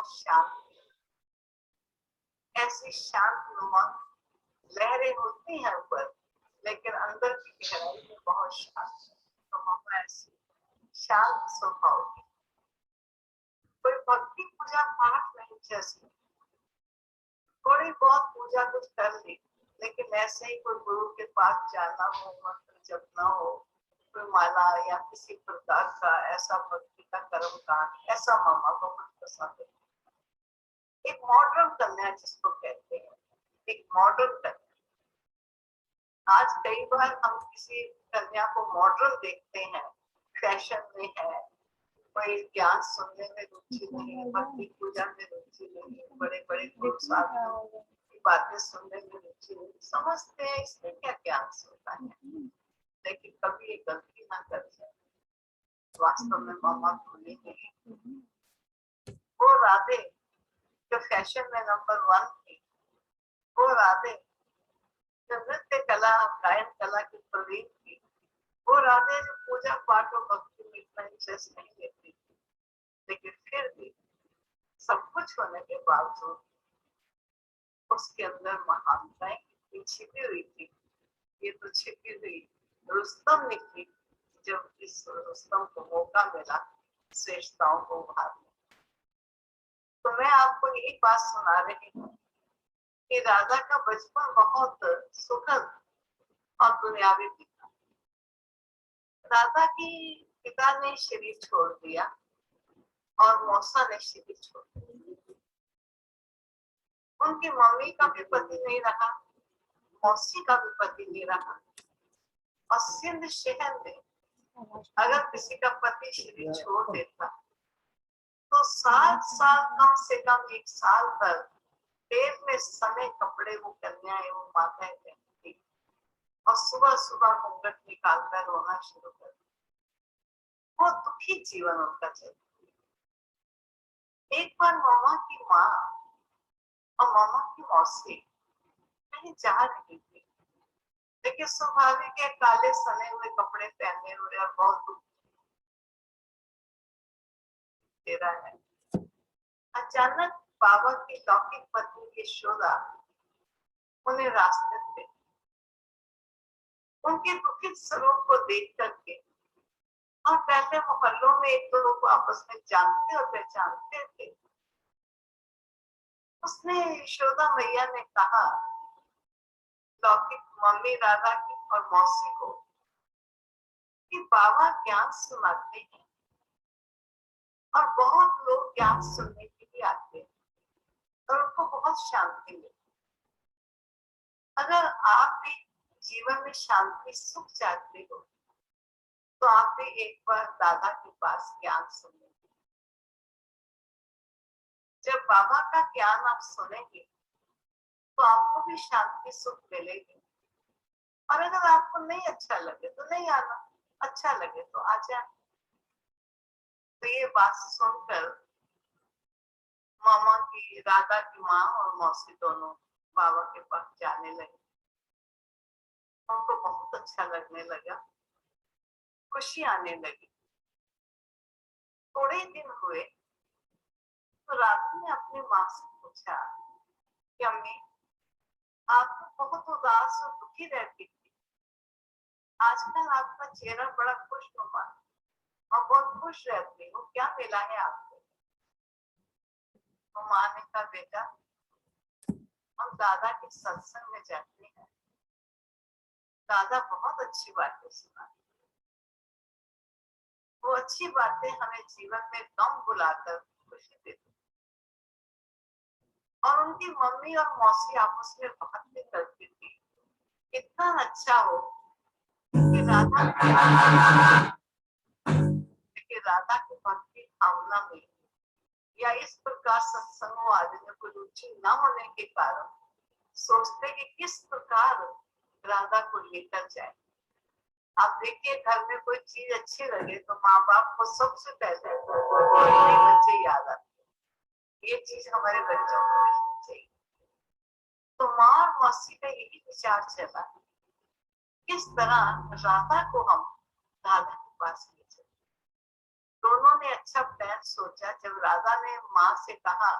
बहुत शांत, ऐसी शांत नुमा लहरें होती हैं ऊपर, लेकिन अंदर की गहराई में बहुत शांत है। तो मम्मा ऐसी शांत स्वभाव की, कोई भक्ति पूजा पाठ नहीं, जैसे थोड़ी बहुत पूजा कुछ कर ली, लेकिन ऐसे ही कोई गुरु के पास जाना हो, मंत्र जपना हो, कोई माला या किसी प्रकार का ऐसा भक्ति का कर्म कांड, ऐसा मामा को बहुत पसंद है। एक मॉडर्न कन्या जिसको कहते हैं, एक मॉडर्न कन्या। आज कई बार हम किसी कन्या को मॉडर्न देखते हैं, फैशन में है, कोई ज्ञान सुनने में रुचि नहीं, भक्ति पूजा में रुचि नहीं, बड़े बड़े गुरु साधुओं की बातें सुनने में रुचि नहीं, समझते हैं इसमें क्या ज्ञान सुनता है, लेकिन कभी ये गलती ना कर जाए। वास्तव में मामा भूले नहीं, वो राधे जो फैशन में नंबर 1 थी, वो राधे जो नृत्य कला गायन कला की प्रवीण थी, वो राधे जो पूजा पाठ और भक्ति में इतना इंटरेस्ट नहीं लेती थी, लेकिन फिर भी सब कुछ होने के बावजूद उसके अंदर महानताएं कितनी छिपी हुई थी। ये तो छिपी हुई रुस्तम निकली, जब इस रुस्तम को मौका मिला श्रेष्ठताओं को उभारने। तो मैं आपको यही बात सुना रही हूँ कि राधा का बचपन बहुत सुखद और दुनियावी बीता। राधा की पिता ने शरीर छोड़ दिया और मौसा ने शरीर छोड़ दिया। उनकी मम्मी का भी पति नहीं रहा, मौसी का भी पति नहीं रहा, और सिंध शहर में अगर किसी का पति शरीर छोड़ देता तो 7 साल, कम से कम 1 साल तक पेट में सने कपड़े वो कन्याएं, वो माताएं पहनती और सुबह सुबह घूंघट निकालकर रोना शुरू कर। वो दुखी जीवन उनका चलता। एक बार मामा की माँ और मामा की मौसी कहीं जा रही थी, लेकिन स्वाभाविक है काले सने हुए कपड़े पहने हुए और बहुत दुख दे रहा है। अचानक बाबा की लौकिक पत्नी यशोदा उन्हें रास्ते पे, उनके दुखित स्वरूप को देख करके, और पहले मोहल्लों में एक दो लोग आपस में जानते और पहचानते थे, उसने यशोदा मैया ने कहा लौकिक मम्मी राधा की और मौसी को कि बाबा ज्ञान सुनाते हैं और बहुत लोग ज्ञान सुनने के लिए आते हैं और उनको बहुत शांति मिलती। अगर आप भी जीवन में शांति सुख चाहते हो तो आप भी एक बार दादा के पास ज्ञान सुनेंगे। जब बाबा का ज्ञान आप सुनेंगे तो आपको भी शांति सुख मिलेगी। और अगर आपको नहीं अच्छा लगे तो नहीं आना, अच्छा लगे तो आ जाए। तो ये बात सुनकर मामा की, राधा की माँ और मौसी दोनों बाबा के पास जाने लगे। उनको बहुत अच्छा लगने लगा, खुशी आने लगी। थोड़े दिन हुए तो राधा ने अपनी माँ से पूछा कि अम्मी, आप तो बहुत उदास और दुखी रहती थी, आजकल आपका चेहरा बड़ा खुशनुमा और बहुत खुश रहती हो, क्या मिला है आपको? तो माँ ने कहा बेटा, हम दादा के सत्संग में जाते हैं, दादा बहुत अच्छी बातें सुनाते, वो अच्छी बातें हमें जीवन में गम भुलाकर खुशी देती। और उनकी मम्मी और मौसी आपस में बातें करती थी, इतना अच्छा हो कि राधा की भक्ति भावना में या इस प्रकार सत्संगों आदि में कोई रुचि न होने के कारण सोचते कि किस प्रकार राधा को लेकर जाए। आप देखिए घर में कोई चीज अच्छी लगे तो माँ बाप को सबसे पहले बच्चे याद आते, ये चीज हमारे बच्चों को मिलनी चाहिए। तो माँ और मौसी का यही विचार चला, किस तरह राधा को हम राधा के पास ले जाए। दोनों ने अच्छा प्लान सोचा। जब राधा ने माँ से कहा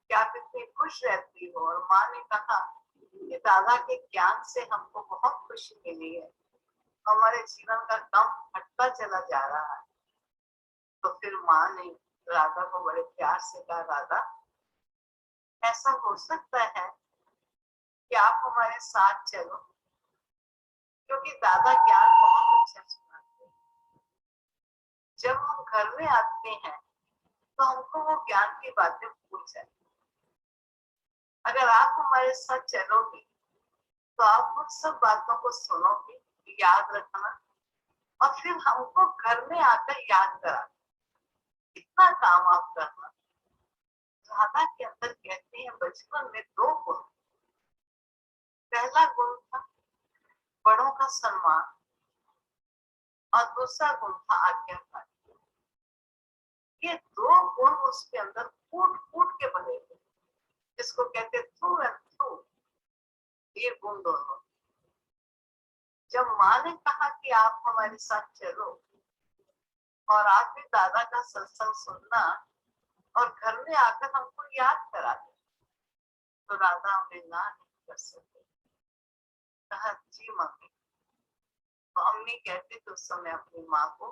कि आप इतनी खुश रहती हो, और माँ ने कहा कि दादा के ज्ञान से हमको बहुत खुशी मिली है, हमारे जीवन का गम हटता चला जा रहा है। तो फिर माँ ने राधा को बड़े प्यार से कहा, राधा ऐसा हो सकता है कि आप हमारे साथ चलो, क्योंकि दादा ज्ञान बहुत अच्छा सुनाते हैं। जब हम घर में आते हैं तो हमको वो ज्ञान की बातें भूल जाती। अगर आप हमारे साथ चलोगे तो आप उन सब बातों को सुनोगे, याद रखना, और फिर हमको घर में आकर याद करा। इतना काम आप करना। राधा के अंदर कहते हैं बचपन में दो गुण। पहला गुण था बड़ों का सम्मान, और दूसरा गुण था आज्ञाकारी। ये दो गुण उसके अंदर फूट फूट के भरे थे, जिसको कहते थ्रू एंड थ्रू, ये गुण दोनों। जब माँ ने कहा कि आप हमारे साथ चलो और आप भी दादा का सत्संग सुनना और घर में आकर हमको याद करा दे, तो राधा हमें ना नहीं कर सके। कहा जी मम्मी। तो अम्मी कहती तो उस समय अपनी माँ को,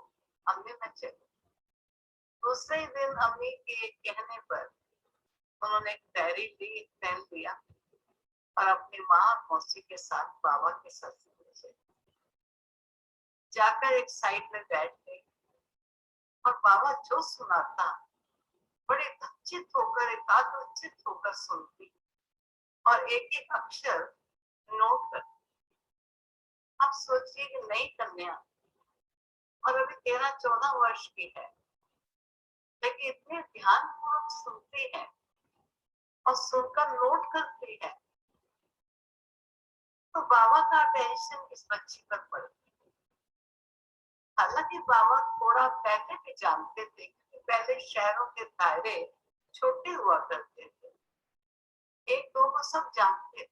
अम्मी मैं चलूं। दूसरे दिन अम्मी के कहने पर उन्होंने एक डायरी ली, एक पेन लिया, और अपनी माँ और मौसी के साथ बाबा के सत्संग में जाकर एक साइड में बैठ गई, और बाबा जो सुनाता बड़े चित होकर, एकाग्रचित होकर सुनती, और एक एक अक्षर नोट करती। आप सोचिए कि नई कन्या और अभी 13-14 वर्ष की है, लेकिन इतने ध्यानपूर्वक सुनती है और सुनकर नोट करती है। तो बाबा का अटेंशन इस बच्ची पर पड़ गया। हालांकि बाबा थोड़ा पहले भी जानते थे कि पहले शहरों के दायरे छोटे हुआ करते थे, एक दो को सब जानते थे,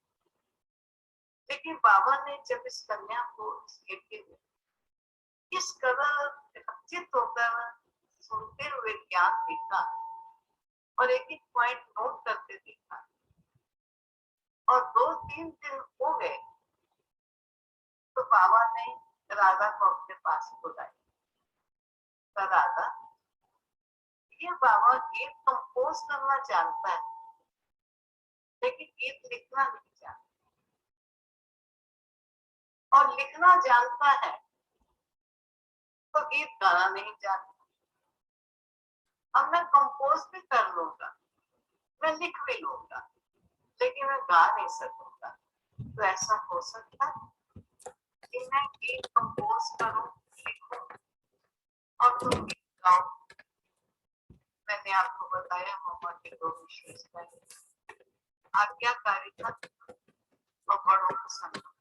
लेकिन बाबा ने जब इस कन्या को इस कदर चित होकर सुनते हुए ज्ञान देखा और एक एक पॉइंट नोट करते देखा, और 2-3 दिन हो गए तो बाबा ने राधा को अपने पास बुलाया। तो राधा, ये बाबा गीत कंपोज करना जानता है, लेकिन गीत लिखना नहीं जानता, और लिखना जानता है तो गीत गाना नहीं जानता। अब मैं कंपोज भी कर लूंगा, मैं लिख भी लूंगा, लेकिन मैं गा नहीं सकूंगा। तो ऐसा हो सकता है कि मैं गीत कंपोज करूं, लिखूं, और तुम गीत गाओ। मैंने आपको बताया मम्मा की दो विशेषताएं, आज्ञाकारिता और बड़ों को सम्मान।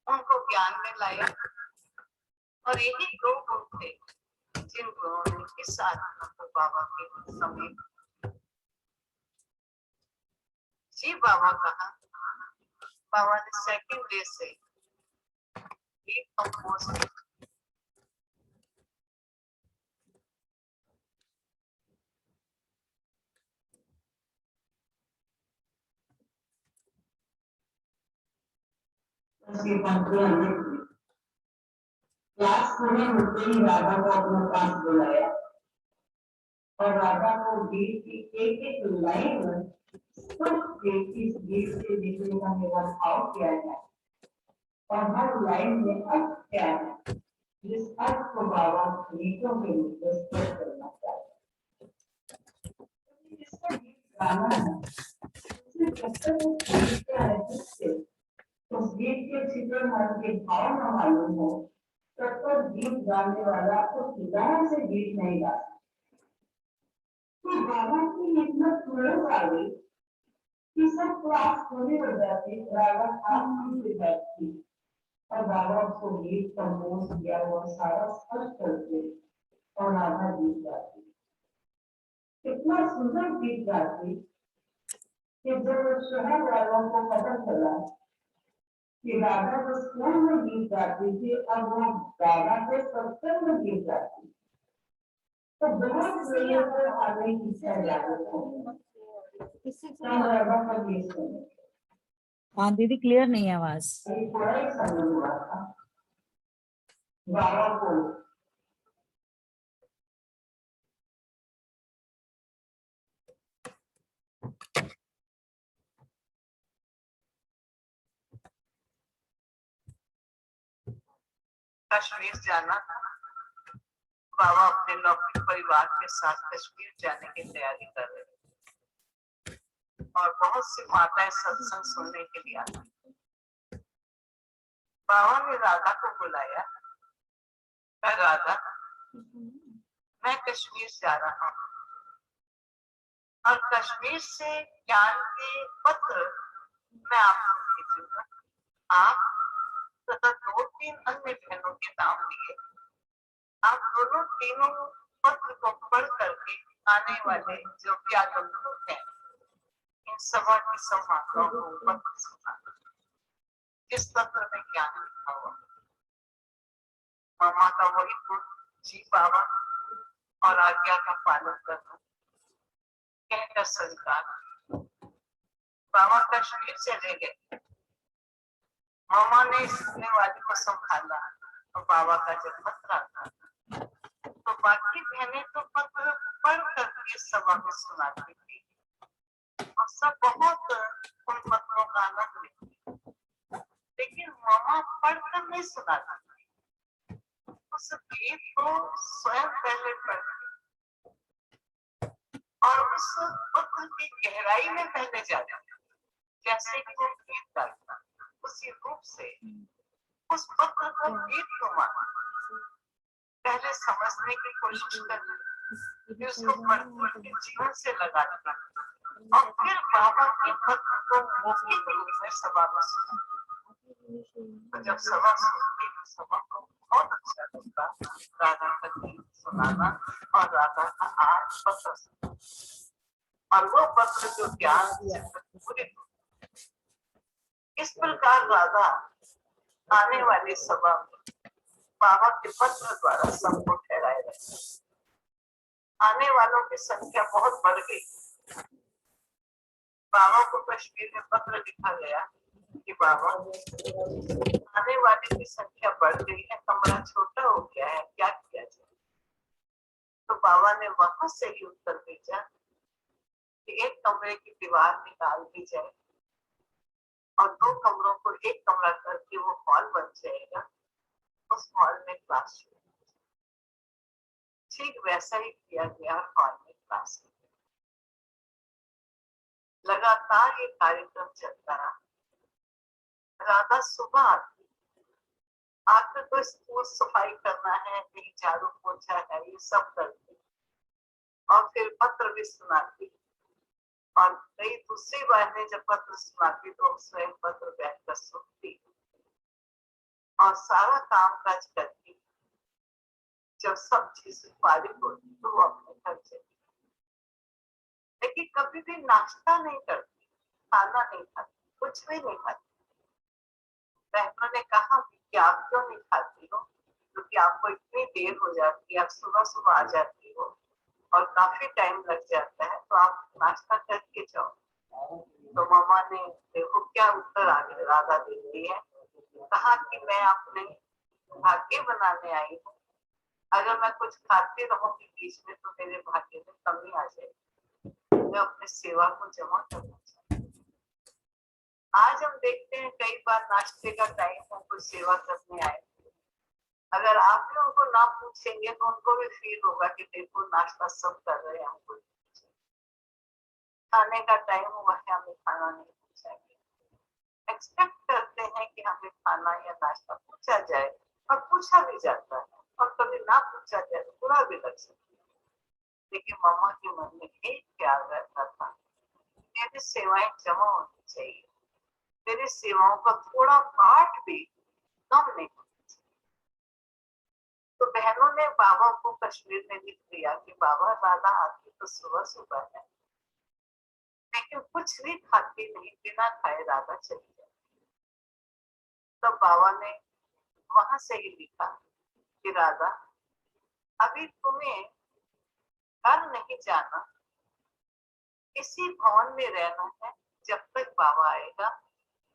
उनको ज्ञान में लाया, और यही दो गुण थे जिन गुणों ने इस आत्मा को बाबा के समीप जी बाबा कहा। बाबा ने सेकंड डे से गीत कंपोज क्लास पूरी होते ही राधा को अपने पास बुलाया, और राधा को गीत की एक एक लाइन इस गीत से लिखने का मेरा भाव क्या है, और हर लाइन में अर्थ क्या है, जिस अर्थ को बाबा गीतों के रूप में स्पष्ट करना चाहते हैं। जिसका गीत गाना है, उस गीत के छिपे मन के भाव न मालूम हो, तब तक गीत गाने वाला उस विधान से गीत नहीं गा सकता। तो बाबा की हिम्मत तुरंत आ गई कि सब क्लास पूरी हो जाती, राधा आराम से बैठती, और बाबा उसको गीत कंपोज किया हुआ सारा स्पष्ट करके, और राधा गीत गाती। इतना सुंदर गीत गाती कि जब शहर वालों को पता चला कि राधा तो स्कूल में गीत गाती थी, अब वो गाना के सत्संग में गीत गाती, तो बहुत आगे की हाँ दीदी क्लियर नहीं है आवाज। बाबा को कश्मीर जाना था। बाबा अपने लौकिक परिवार के साथ कश्मीर जाने की तैयारी कर रहे थे और बहुत सी माताएं सत्संग सुनने के लिए आई। बाबा ने राधा को बुलाया। राधा, मैं कश्मीर जा रहा हूँ और कश्मीर से ज्ञान के पत्र मैं आपको भेजूंगा। आप तथा 2-3 अन्य बहनों के नाम लिए आप दोनों तीनों पत्र को पढ़ करके आने वाले जो भी आगंतुक हैं इन सभा की संवादों को पत्र सुनाना। इस पत्र में ज्ञान लिखा हुआ मामा का वही गुण जी बाबा और आज्ञा का पालन करना, कहकर स्वीकार। बाबा कश्मीर चले गए। मामा ने सुनने वाली को संभाला और बाबा का जब पत्र आता तो बाकी बहनें तो पत्र पढ़ करके सभा में सुनाती थी और सब बहुत उन पत्रों का आनंद लेती, लेकिन मामा पढ़कर नहीं सुनाती। उस गीत को स्वयं पहले पढ़ती और उस पत्र की गहराई में पहले जाती, जैसे कि वो गीत गाता उसी रूप से उस पत्र को गीत को माना, पहले समझने की कोशिश करना, फिर उसको पढ़ते जीवन से लगाना और फिर बाबा के पत्र को मुख्य रूप में सभा में सुना। तो जब सभा सुनती तो सभा को बहुत अच्छा लगता राधा का गीत सुनाना और राधा का आज पत्र सुना, और वो पत्र जो ज्ञान पूरे। इस प्रकार राधा आने वाली सभा में बाबा के पत्र द्वारा सबको ठहराए रहे। आने वालों की संख्या बहुत बढ़ गई। बाबा को कश्मीर में पत्र लिखा गया कि बाबा आने वाले की संख्या बढ़ गई है, कमरा छोटा हो गया है, क्या किया जाए। तो बाबा ने वहां से ही उत्तर भेजा कि एक कमरे की दीवार निकाल दी जाए और 2 कमरों को एक कमरा करके वो हॉल बन जाएगा, उस हॉल में क्लास शुरू। ठीक वैसा ही किया गया, हॉल में क्लास। लगातार ये कार्यक्रम चलता रहा। राधा सुबह आकर तो स्कूल सफाई करना है, कहीं झाड़ू पोछा है, ये सब करती और फिर पत्र भी सुनाती और कई दूसरी बहनें जब पत्र सुनाती तो स्वयं पत्र बैठकर सुनती और सारा काम काज करती। जब सब चीज फारिग होती तो वो अपने घर चली, लेकिन कभी भी नाश्ता नहीं करती, खाना नहीं खाती, कुछ भी नहीं खाती। बहनों ने कहा कि आप क्यों नहीं खाती हो, क्योंकि आपको इतनी देर हो जाती है, आप सुबह सुबह आ जाती हो और काफी टाइम लग जाता है, तो आप नाश्ता करके जाओ। तो मामा ने देखो क्या उत्तर आगे राधा देती है, कहा कि मैं अपने भाग्य बनाने आई हूँ, अगर मैं कुछ खाती रहूंगी बीच में तो मेरे भाग्य में कमी आ जाएगी, मैं अपनी सेवा को जमा करना चाहती हूँ। आज हम देखते हैं कई बार नाश्ते का टाइम हो, कोई सेवा करने आए, अगर आप भी उनको ना पूछेंगे तो उनको भी फील होगा कि देखो नाश्ता सब कर रहे हैं, हमको खाने का टाइम हुआ है, हमें खाना नहीं पूछेंगे। एक्सपेक्ट करते हैं कि हमें खाना या नाश्ता पूछा जाए और पूछा भी जाता है, और कभी ना पूछा जाए तो बुरा भी लग सकता है। लेकिन मामा के मन में एक ख्याल रहता था, मेरी सेवाएं जमा होनी चाहिए, मेरी सेवाओं का थोड़ा पार्ट भी कम नहीं होना चाहिए। तो बहनों ने बाबा को कश्मीर में लिख दिया कि बाबा राधा आती तो सुबह सुबह है, लेकिन कुछ भी खाती नहीं, बिना खाए राधा चली जाती। तब बाबा ने वहां से ही लिखा कि राधा, अभी तुम्हें घर नहीं जाना, इसी भवन में रहना है जब तक बाबा आएगा।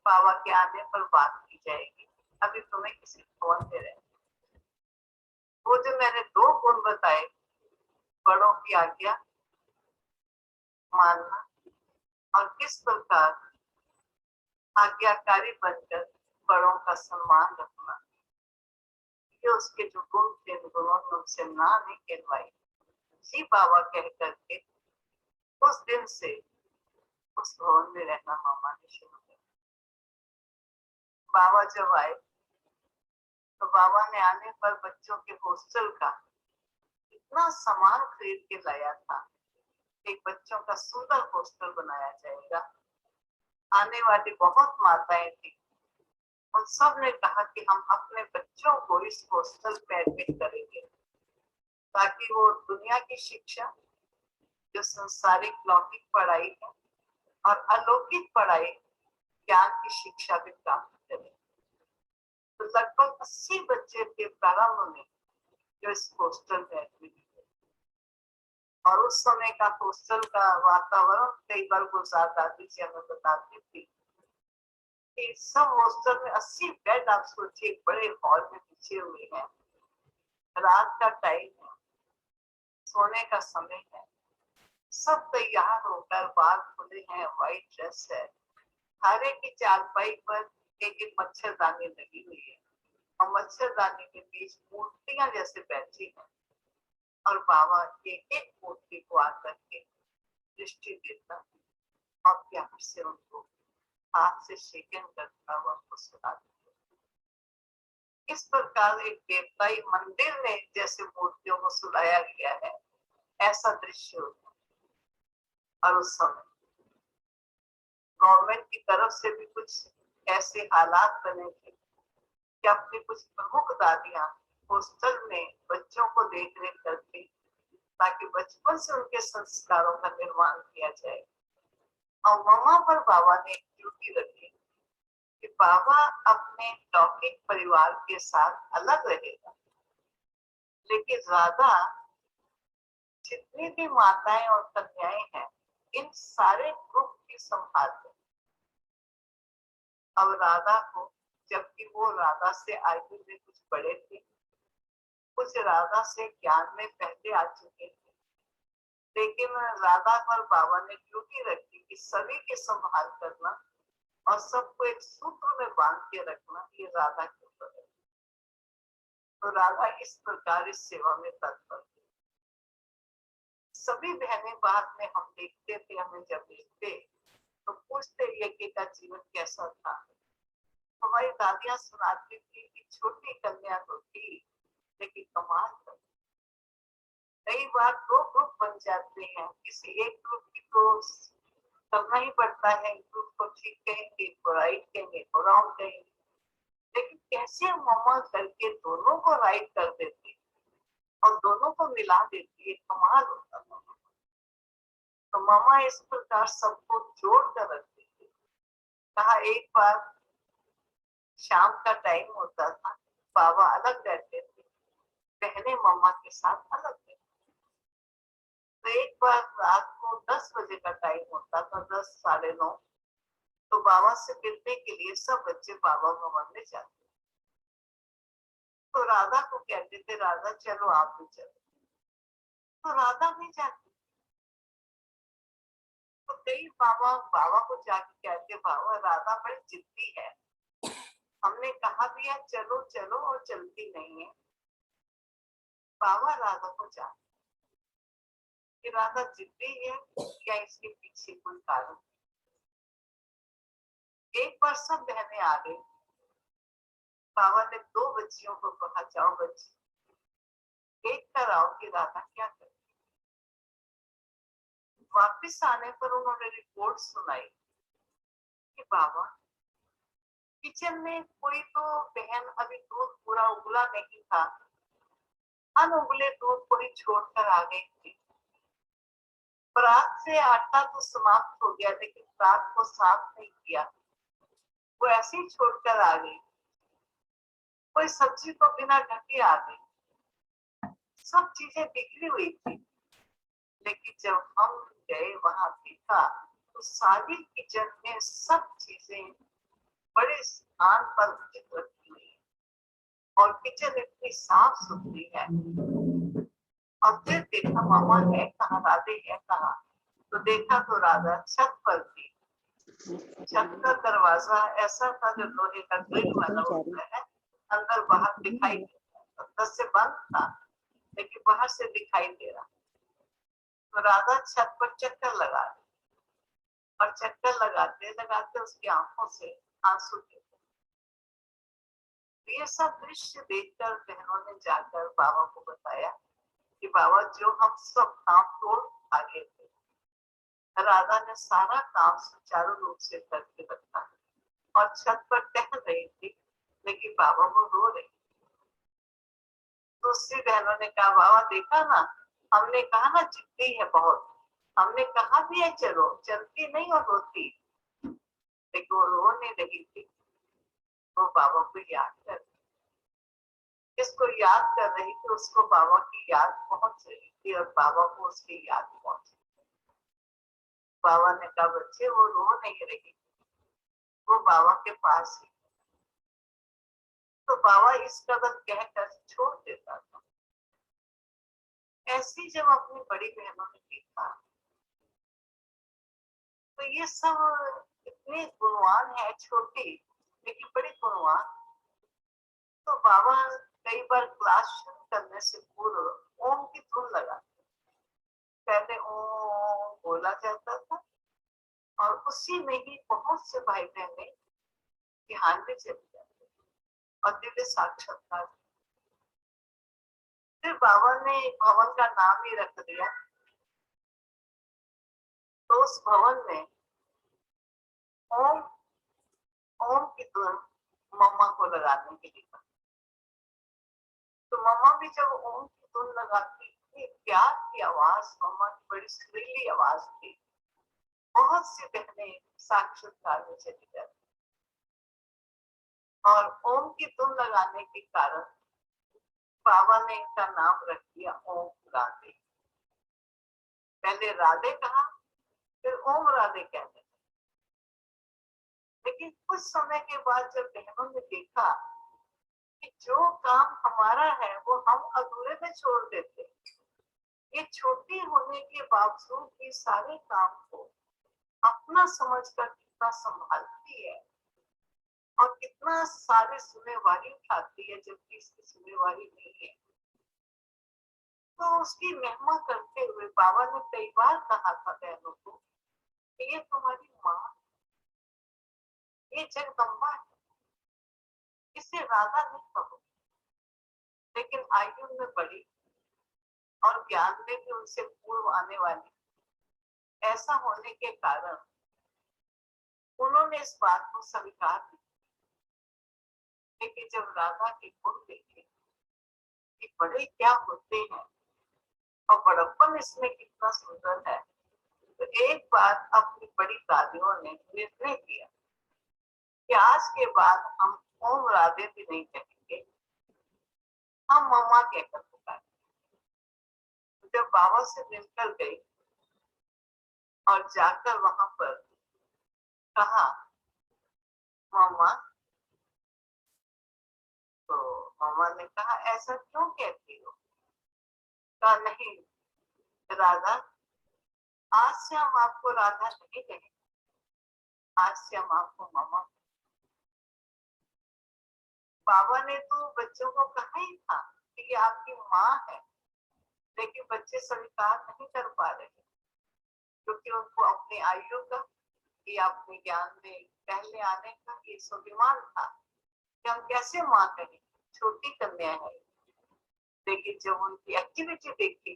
बाबा के आने पर बात की जाएगी, अभी तुम्हें किसी भवन में रहना। वो जो मैंने 2 गुण बताए, बड़ों की आज्ञा मानना और किस प्रकार आज्ञाकारी बनकर बड़ों का सम्मान रखना, ये उसके जो गुण थे, गुणों ने उनसे ना नहीं कहलवाई। जी बाबा कह करके उस दिन से उस भवन में रहना मामा ने शुरू किया। बाबा जब आए तो बाबा ने आने पर बच्चों के हॉस्टल का इतना सामान खरीद के लाया था। एक बच्चों का सुंदर हॉस्टल बनाया जाएगा। आने वाली बहुत माताएं थी, उन सब ने कहा कि हम अपने बच्चों को इस हॉस्टल में एडमिट करेंगे ताकि वो दुनिया की शिक्षा, जो संसारिक लौकिक पढ़ाई है और अलौकिक पढ़ाई, ज्ञान की शिक्षा भी प्राप्त करें। तो लगभग 80 बच्चे थे प्रारंभ में जो इस हॉस्टल में एडमिट हुए। और उस समय का हॉस्टल का वातावरण कई बार गुजरात दादी जी हमें बताती थी कि सब हॉस्टल में 80 बेड, आप सोचिए, बड़े हॉल में बिछे हुए हैं, रात का टाइम है, सोने का समय है, सब तैयार होकर, बाल खुले हैं, व्हाइट ड्रेस है, खाने की चारपाई पर एक मच्छरदानी लगी हुई है और मच्छरदानी के बीच मूर्तियां जैसे बैठी हैं और बाबा एक एक मूर्ति को आकर के दृष्टि देता और प्यार से उनको हाथ से शेकन करता हुआ उनको सुना देता। इस प्रकार एक देवताई मंदिर में जैसे मूर्तियों को सुलाया गया है, ऐसा दृश्य होता। और उस समय गवर्नमेंट की तरफ से भी कुछ ऐसे हालात बने थे कि अपनी कुछ प्रमुख दादियां हॉस्टल में बच्चों को देख रेख करती ताकि बचपन से उनके संस्कारों का निर्माण किया जाए। और वहां पर बाबा ने एक ड्यूटी रखी कि बाबा अपने लौकिक परिवार के साथ अलग रहेगा, लेकिन राधा जितनी भी माताएं और कन्याएं हैं, इन सारे ग्रुप की संभाल है। अब राधा को, जबकि वो राधा से आयु में कुछ बड़े थे, कुछ राधा से ज्ञान में पहले आ चुके थे, लेकिन राधा पर बाबा ने ड्यूटी रखी कि सभी के संभाल करना और सबको एक सूत्र में बांध के रखना, ये राधा के ऊपर है। तो राधा इस प्रकार इस सेवा में तत्पर थी। सभी बहनें बाद में हम देखते थे, हमें जब देखते तो पूछते यज्ञ का जीवन कैसा था। हमारी दादियां सुनाती थी कि छोटी कन्या तो थी लेकिन कमाल कर। कई बार 2 ग्रुप बन जाते हैं, किसी एक ग्रुप की तो करना ही पड़ता है, ग्रुप को ठीक कहेंगे, को राइट कहेंगे, को रॉन्ग कहेंगे, लेकिन कैसे मम्मा करके दोनों को राइट कर देती और दोनों को मिला देती है, कमाल होता था। तो मामा इस प्रकार सबको जोड़ कर रखती थी। कहा एक बार शाम का टाइम होता था, बाबा अलग रहते थे, बहनें मम्मा के साथ अलग रहती। तो एक बार रात को 10 बजे का टाइम होता था, 10 साढ़े 9, तो बाबा से मिलने के लिए सब बच्चे बाबा भवन में जाते। तो राधा को कहते थे, राधा चलो आप भी चलो। तो राधा भी जाती। तो कई बाबा बाबा को जाके कहते, बाबा राधा बड़ी जिद्दी है, हमने कहा भी है चलो चलो और चलती नहीं है। बाबा राधा को जाते कि राधा जिद्दी है या इसके पीछे कोई कारण। एक बार सब बहनें आ गई, बाबा ने 2 बच्चियों को कहा, जाओ बच्ची देख कर आओ कि राधा क्या कर। वापिस आने पर उन्होंने रिपोर्ट सुनाई कि बाबा किचन में कोई तो बहन अभी दूध पूरा उबला नहीं था, अनउबले दूध को ही छोड़कर आ गई थी। परात से आटा तो समाप्त हो गया, लेकिन परात को साफ नहीं किया, वो ऐसे ही छोड़कर आ गई। कोई सब्जी को बिना ढके आ गई, सब चीजें बिखरी हुई थी। लेकिन जब हम गए वहां देखा तो सारी किचन में सब चीजें बड़े स्थान पर उचित रखी हुई है और किचन इतनी साफ सुथरी है। और फिर देखा मामा है कहाँ, राधे है कहाँ, तो देखा तो राधा छत पर थी। छत का दरवाजा ऐसा था जो लोहे का ग्रिल बना हुआ है, अंदर बाहर दिखाई अंदर से बंद था लेकिन बाहर से दिखाई दे रहा। तो राधा छत पर चक्कर लगा रही और चक्कर लगाते लगाते उसकी आंखों से आंसू गिरे। ये सब दृश्य देखकर बहनों ने जाकर बाबा को बताया कि बाबा जो हम सब काम तोड़ भागे थे, राधा ने सारा काम सुचारू रूप से करके रखा और छत पर टहल रही थी लेकिन बाबा वो रो रही। दूसरी बहनों ने कहा बाबा देखा ना, हमने कहा ना चिपकी है बहुत, हमने कहा भी है चलो, चलती नहीं और रोती, लेकिन वो रो नहीं रही थी। वो बाबा को याद कर, जिसको याद कर रही थी उसको बाबा की याद पहुंच रही थी और बाबा को उसकी याद पहुंच। बाबा ने कहा बच्चे वो रो नहीं रही, वो बाबा के पास ही। तो बाबा इस कदर कहकर छोड़ देता था। ऐसी जब अपनी बड़ी बहनों ने देखा तो ये सब इतने गुणवान है, छोटी लेकिन बड़ी गुणवान। तो बाबा कई बार क्लास शुरू करने से पूर्व ओम की धुन लगाते। पहले ओम बोला जाता था और उसी में ही बहुत से भाई बहने ध्यान में चले जाते और दिव्य साक्षात्कार। फिर बाबा ने भवन का नाम ही रख दिया। तो उस भवन में ओम ओम की धुन मम्मा को लगाने के लिए। तो मम्मा भी जब ओम की धुन लगाती थी, प्यार की आवाज, मम्मा की बड़ी सुरीली आवाज थी। बहुत सी बहनें साक्षात्कार में चली जाती और ओम की धुन लगाने के कारण बाबा ने इनका नाम रख दिया ओम राधे। पहले राधे कहा, फिर ओम राधे कहते। लेकिन कुछ समय के बाद जब बहनों ने देखा कि जो काम हमारा है वो हम अधूरे में छोड़ देते, ये छोटी होने के बावजूद भी सारे काम को अपना समझकर कितना संभालती है और कितना सारे जिम्मेवारी उठाती है जबकि इसकी जिम्मेवारी नहीं है। तो उसकी महिमा करते हुए बाबा ने कई बार कहा था बहनों को कि ये तुम्हारी माँ, ये जगदम्बा है, इसे राधा नहीं कहो। लेकिन आयु में बड़ी और ज्ञान में भी उनसे पूर्व आने वाली ऐसा होने के कारण उन्होंने इस बात को स्वीकार किया। लेकिन जब राधा के गुण देखे कि बड़े क्या होते हैं और बड़प्पन इसमें कितना सुंदर है, तो एक बार अपनी बड़ी दादियों ने निर्णय किया कि आज के बाद हम ओम राधे भी नहीं कहेंगे, हम मम्मा कहकर पुकारेंगे। जब बाबा से मिलकर गई और जाकर वहां पर कहा मम्मा, तो मम्मा ने कहा ऐसा क्यों कहती हो? कहा नहीं राधा, आज से हम आपको राधा नहीं कहेंगे, आज से हम आपको मम्मा। बाबा ने तो बच्चों को कहा ही था कि ये आपकी माँ है, लेकिन बच्चे स्वीकार नहीं कर पा रहे क्योंकि उनको अपनी आयु का या अपने ज्ञान में पहले आने का ये स्वाभिमान था कि हम कैसे माँ कहें, छोटी कन्या है। लेकिन जब उनकी एक्टिविटी देखी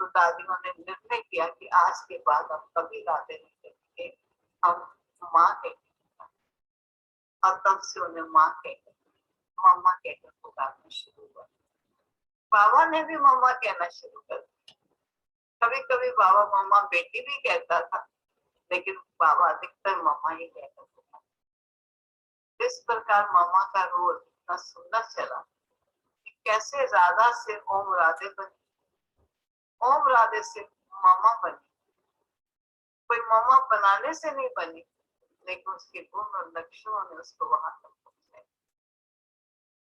तो दादियों ने निर्णय किया कि आज के बाद हम कभी राधे नहीं कहेंगे, हम माँ कहेंगे। और तब से उन्हें माँ कहकर, मम्मा कहकर पुकारना शुरू हुआ। बाबा ने भी मम्मा कहना शुरू कर दिया। कभी कभी बाबा मम्मा बेटी भी कहता था, लेकिन बाबा अधिकतर मम्मा ही कहता था। इस प्रकार मम्मा का रोल इतना सुंदर चला कि कैसे राधा से ओम राधे बनी, ओम राधे से मामा बनी। कोई मामा बनाने से नहीं बनी, लेकिन उसके गुण और लक्षणों ने उसको वहां तक पहुंचाया।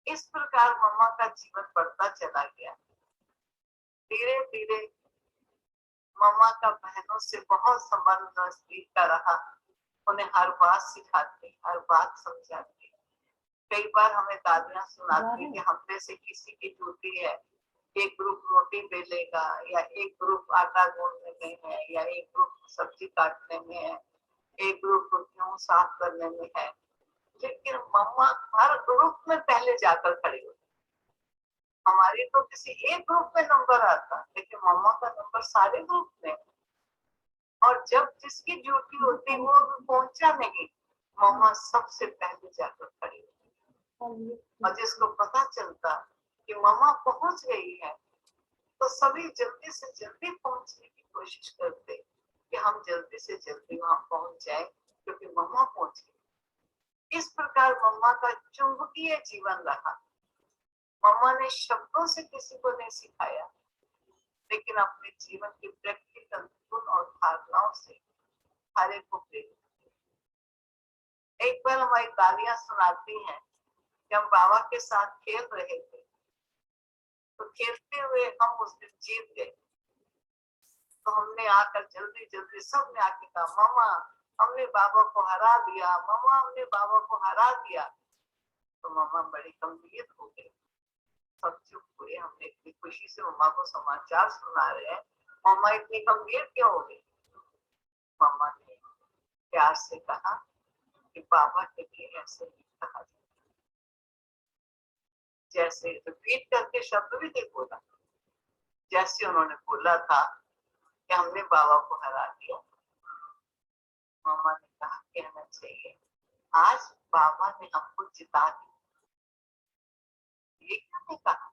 इस प्रकार मामा का जीवन बढ़ता चला गया। धीरे धीरे मामा का बहनों से बहुत संबंध नजदीक का रहा। उन्हें हर बात सिखाती, हर बात समझाती। कई बार हमें दादियां सुनाती कि हम में से किसी की ड्यूटी है, एक ग्रुप रोटी बेलेगा, या एक ग्रुप आटा गूंदने में है, या एक ग्रुप सब्जी काटने में है, एक ग्रुप गेहूं साफ करने में है। लेकिन मम्मा हर ग्रुप में पहले जाकर खड़ी होती। हमारी तो किसी एक ग्रुप में नंबर आता, लेकिन मम्मा का नंबर सारे ग्रुप में। और जब जिसकी ड्यूटी होती वो पहुंचा नहीं, मम्मा सबसे पहले जाकर खड़ी होती। और जिसको पता चलता कि मम्मा पहुंच गई है, तो सभी जल्दी से जल्दी पहुंचने की कोशिश करते कि हम जल्दी से जल्दी वहां पहुंच जाए, क्योंकि मम्मा पहुंच गई। इस प्रकार मम्मा का चुंबकीय जीवन रहा। मम्मा ने शब्दों से किसी को नहीं सिखाया, लेकिन अपने जीवन की प्रैक्टिकल गुण और धारणाओं से हर एक को प्रेरित किया। एक बार हमारी दादियां सुनाती हैं कि हम बाबा के साथ खेल रहे थे, तो खेलते हुए हम उस दिन जीत गए। तो हमने आकर जल्दी जल्दी सबने आके कहा, मामा हमने बाबा को हरा दिया, मामा हमने बाबा को हरा दिया। तो मामा बड़ी गंभीर हो गई, सब चुप हुए। हमने इतनी खुशी से मामा को समाचार सुना रहे हैं, मामा इतनी गंभीर क्यों हो गई? मामा ने प्यार से कहा कि बाबा के लिए ऐसे ही कहा जाए। जैसे रिपीट करके शब्द भी नहीं बोला, जैसे उन्होंने बोला था कि हमने बाबा को हरा दिया। मामा ने कहा कहना चाहिए, आज बाबा ने हमको जिता दिया। ये क्यों नहीं कहा?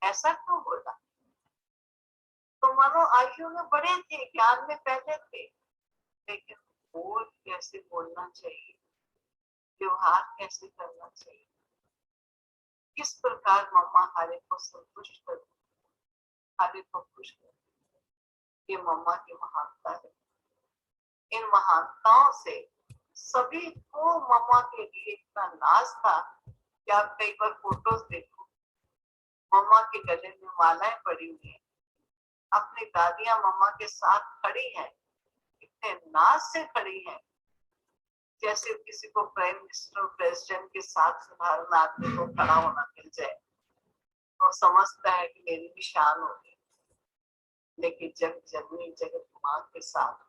ऐसा क्यों बोला? तो मानो आयु में बड़े थे, ज्ञान में पहले थे, लेकिन बोल कैसे बोलना चाहिए, व्यवहार कैसे करना चाहिए, किस प्रकार मम्मा हर एक को संतुष्ट कर, हर एक को खुश कर, ये मम्मा की महानता है। इन महानताओं से सभी को मम्मा के लिए इतना नाज था कि आप कई बार फोटोज देखो, मम्मा के गले में मालाएं पड़ी हुई हैं, अपनी दादियां मम्मा के साथ खड़ी हैं, इतने नाज से खड़ी हैं, जैसे किसी को प्राइम मिनिस्टर प्रेसिडेंट के साथ साधारण आदमी को खड़ा होना मिल जाए तो समझता है कि मेरी भी शान होगी। लेकिन जब जननी जगत मां के साथ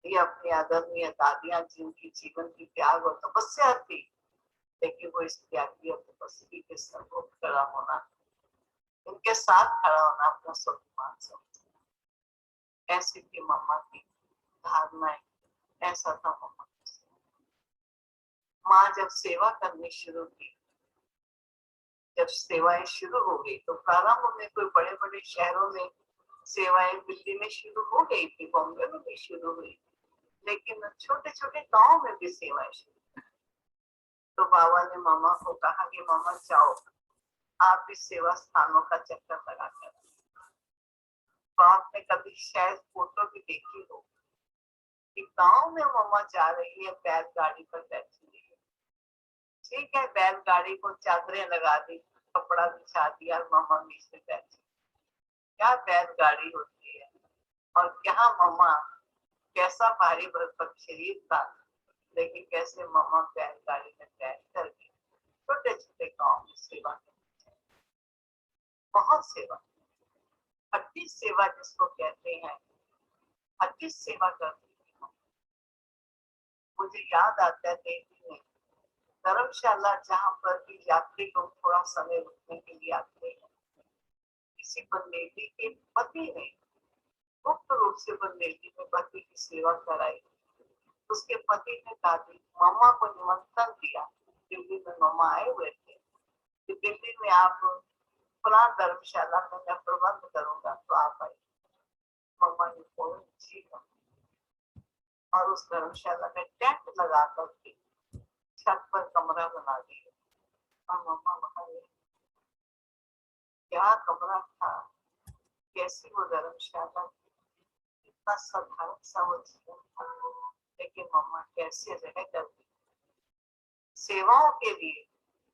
ये अपनी आदरणीय दादियां, जिनकी जीवन की त्याग और तपस्या थी, लेकिन वो इस त्यागी और तपस्वी के सर्वोप खड़ा होना, उनके साथ खड़ा होना अपना स्वाभिमान समझना। ऐसी थी मम्मा की धारणाएं, ऐसा था मम्मा। माँ जब सेवा करनी शुरू की, जब सेवाएं शुरू हो गई, तो प्रारंभ में कोई बड़े बड़े शहरों में सेवाएं दिल्ली में शुरू हो गई थी, बॉम्बे में भी शुरू हुई, लेकिन छोटे छोटे गांव में भी सेवाएं शुरू। तो बाबा ने मामा को कहा कि मामा जाओ, आप इस सेवा स्थानों का चक्कर लगा कर। तो आपने कभी शायद फोटो भी देखी हो कि गांव में मामा जा रही है, बैलगाड़ी पर बैठी हुई है। ठीक है, बैलगाड़ी को चादरें लगा दी, कपड़ा बिछा दिया, मामा नीचे बैठी। क्या बैलगाड़ी होती है, और क्या मामा, कैसा भारी भरकम शरीर था, लेकिन कैसे मामा बैलगाड़ी में बैठ करके छोटे छोटे गांव में सेवा करते हैं। बहुत सेवा, हड्डी सेवा जिसको कहते हैं, हड्डी सेवा करती है। मुझे याद आता है दिल्ली में धर्मशाला, जहाँ पर भी यात्री लोग थोड़ा समय रुकने के लिए आते हैं, किसी बंदेली के पति ने गुप्त रूप से बंदेली में पति की सेवा कराई। उसके पति ने दादी मामा को निमंत्रण दिया, दिल्ली में मामा आए हुए थे कि दिल्ली में आप फला धर्मशाला में मैं प्रबंध करूंगा, तो आप आए। मामा ने बोला जी, और उस धर्मशाला में टेंट लगा करके छत पर कमरा बना दिया और मम्मा वहां रही। क्या कमरा था, कैसी वो धर्मशाला, इतना साधारण सा वो जीवन था, लेकिन मम्मा कैसे रह करती सेवाओं के लिए